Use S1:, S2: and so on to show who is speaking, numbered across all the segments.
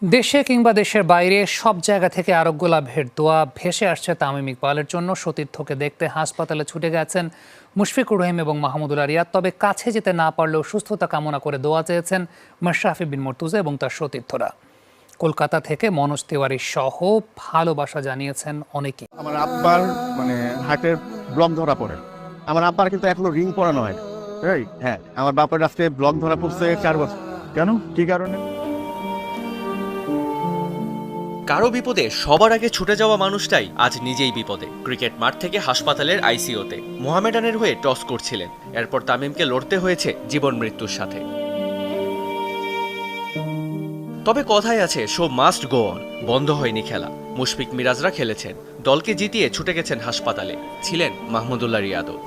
S1: দেশে কিংবা দেশের বাইরে সব জায়গা থেকে আরোগ্য লাভের দোয়া ভেসে আসছে তামিম ইকবালের জন্য। সতীর্থকে দেখতে হাসপাতালে ছুটে গেছেন মুশফিকুর রহিম এবং মাহমুদুল্লাহ রিয়াদ। তবে কাছে যেতে না পারলেও সুস্থতা কামনা করে দোয়া চেয়েছেন মাশরাফি বিন মুর্তজা এবং তার সতীর্থরা। কলকাতা থেকে মনোজ তিওয়ারি সহ ভালোবাসা জানিয়েছেন অনেকে।
S2: আমার আব্বার হার্টের ব্লক ধরা পড়ে। আমার আব্বার কিন্তু এখনো রিং পরানো হয়। হ্যাঁ, আমার বাবার রাস্তায় ব্লক ধরা পড়ছে 4 বছর। কেন, কি কারণে?
S3: কারো বিপদে সবার আগে ছুটে যাওয়া মানুষটাই আজ নিজেই বিপদে। ক্রিকেট মাঠ থেকে হাসপাতালের আইসিইউতে মোহামেডানের হয়ে টস করছিলেন, এরপর তামিমকে লড়তে হয়েছে জীবন মৃত্যুর সাথে। তবে কথাই আছে, শো মাস্ট গো অন। বন্ধ হয়নি খেলা। মুশফিক মিরাজরা খেলেছেন, দলকে জিতিয়ে ছুটে গেছেন হাসপাতালে। ছিলেন মাহমুদুল্লাহ রিয়াদও।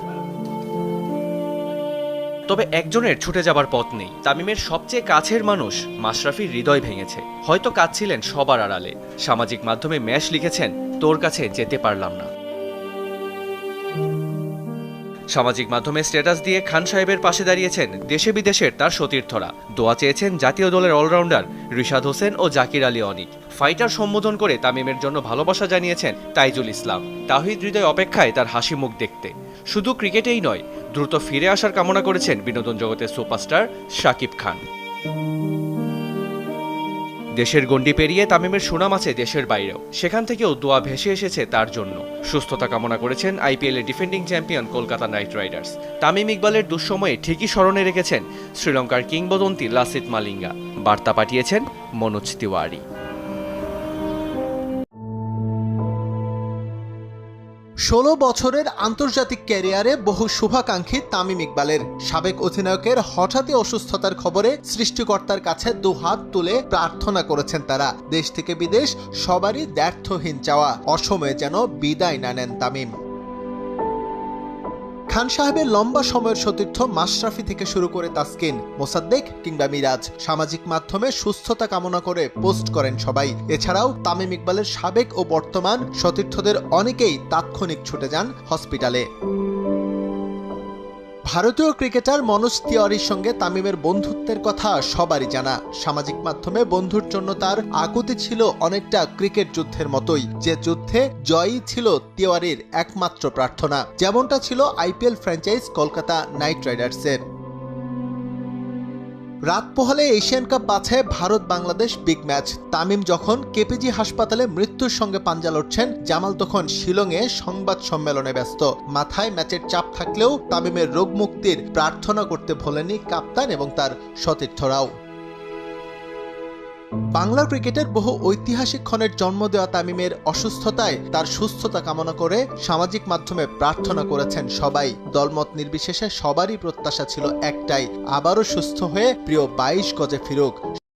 S3: তবে একজনের ছুটে যাবার পথ নেই। তামিমের সবচেয়ে কাছের মানুষ মাশরাফির হৃদয় ভেঙেছে। হয়তো কাঁদছিলেন সবার আড়ালে। সামাজিক মাধ্যমে ম্যাশ লিখেছেন, তোর কাছে যেতে পারলাম না। সামাজিক মাধ্যমে স্ট্যাটাস দিয়ে খান সাহেবের পাশে দাঁড়িয়েছেন দেশে বিদেশের তার সতীর্থরা। দোয়া চেয়েছেন জাতীয় দলের অলরাউন্ডার রিশাদ হোসেন ও জাকির আলী অনিক। ফাইটার সম্বোধন করে তামিমের জন্য ভালোবাসা জানিয়েছেন তাইজুল ইসলাম। তাহিদ হৃদয় অপেক্ষায় তার হাসি মুখ দেখতে। শুধু ক্রিকেটেই নয়, দ্রুত ফিরে আসার কামনা করেছেন বিনোদন জগতের সুপারস্টার শাকিব খান। দেশের গণ্ডি পেরিয়ে তামিমের সুনাম আছে দেশের বাইরেও। সেখান থেকেও দোয়া ভেসে এসেছে তার জন্য। সুস্থতা কামনা করেছেন আইপিএলের defending champion Kolkata night Riders. Tamim ইকবালের দুঃসময়ে ঠিকই স্মরণে রেখেছেন শ্রীলঙ্কার কিংবদন্তি লাসিথ মালিঙ্গা। বার্তা পাঠিয়েছেন মনোজ তিওয়ারি।
S4: ১৬ বছরের আন্তর্জাতিক ক্যারিয়ারে বহু শুভাকাঙ্ক্ষী তামিম ইকবালের। সাবেক অধিনায়কের হঠাৎই অসুস্থতার খবরে সৃষ্টিকর্তার কাছে দুহাত তুলে প্রার্থনা করেছেন তারা। দেশ থেকে বিদেশ সবারই দ্ব্যর্থহীন চাওয়া, অসময়ে যেন বিদায় না নেন তামিম। খান সাহেবের লম্বা সময়ের সতীর্থ মাশরাফি থেকে শুরু করে তাসকিন, মোসাদ্দেক কিংবা মিরাজ সামাজিক মাধ্যমে সুস্থতা কামনা করে পোস্ট করেন সবাই। এছাড়াও তামিম ইকবালের সাবেক ও বর্তমান সতীর্থদের অনেকেই তাৎক্ষণিক ছুটে যান হসপিটালে। ভারতীয় ক্রিকেটার মনোজ তিওয়ারির সঙ্গে তামিমের বন্ধুত্বের কথা সবারই জানা। সামাজিক মাধ্যমে বন্ধুর জন্য তার আকুতি ছিল অনেকটা ক্রিকেট যুদ্ধের মতোই, যে যুদ্ধে জয়ই ছিল তিওয়ারির একমাত্র প্রার্থনা, যেমনটা ছিল আইপিএল ফ্র্যাঞ্চাইজ কলকাতা নাইট রাইডার্সের। রাত পোহালে এশিয়ান কাপ বাছায় ভারত বাংলাদেশ বিগ ম্যাচ। তামিম যখন কেপিজি হাসপাতালে মৃত্যুর সঙ্গে পাঞ্জা লড়ছেন, জামাল তখন শিলংয়ে সংবাদ সম্মেলনে ব্যস্ত। মাথায় ম্যাচের চাপ থাকলেও তামিমের রোগ মুক্তির প্রার্থনা করতে ভোলেনি কাপ্তান এবং তার সতীর্থরাও। বাংলা ক্রিকেটের বহু ঐতিহাসিক ক্ষণের জন্ম দেওয়া তামিমের অসুস্থতায় তার সুস্থতা কামনা করে সামাজিক মাধ্যমে প্রার্থনা করেছেন সবাই। দলমত নির্বিশেষে সবারই প্রত্যাশা ছিল একটাই, আবারও সুস্থ হয়ে প্রিয় 22 গজে ফিরুক।